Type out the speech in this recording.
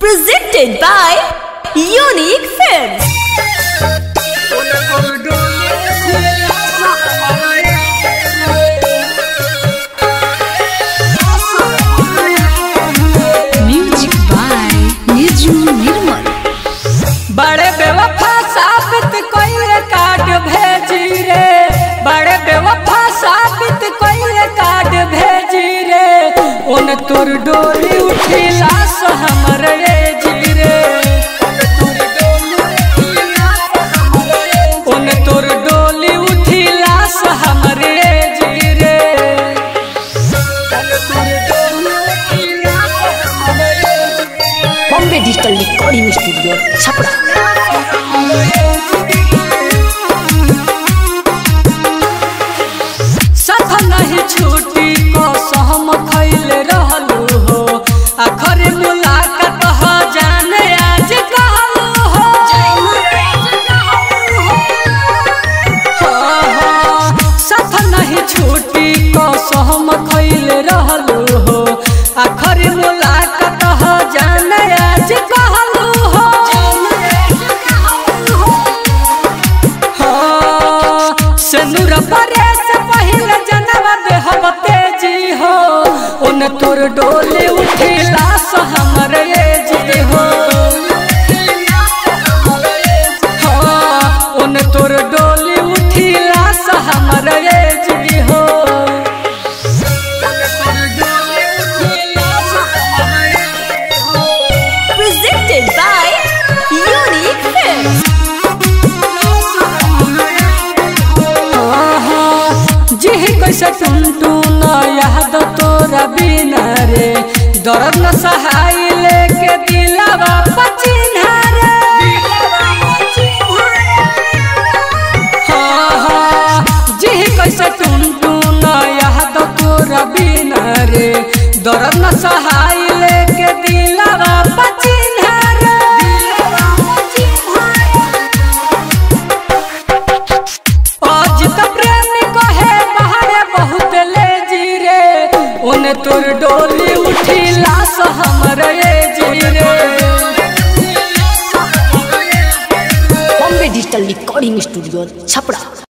presented by Unique Films. Music by Niju Nirmal. बड़े बेवफा साबित कोई कार्ड भेजी रे, बड़े बेवफा साबित कोई कार्ड भेजी रे, उन तोर डोली उठी लाश हमरे जी रे, उन तोर डोली उठी लाश हमरे जी रे। Bombay digital recording studio Chhapra. साथ नहीं छूटी को सहम खैल रहलू हो, आखिर मुलाकात हो जाने आज कहलू हो। साथ नहीं छूटी को सहम खैल रहलू हो, आखिर मुलाकात हो जाने आज कहलू हो। सिंदूर परे से पहले जनवा देहब तेजी हो, उन तोर डोली उठी लाश हमरे जी हो। उन तोर डोली उठी लाश हमरे जी हो। Presented by Unique Films. जी कैसे टुन याद तोरा बिना रे, दर्द न सहाय लेके दिलवा पचिन्हा रे। जी कैसे टुन याद तोरा बिना रे, दर्द न सहाय लेके दिलवा पचिन्हा रे। उन तोर डोली उठी लाश हमरे जी रे। Bombay digital recording studio Chhapra.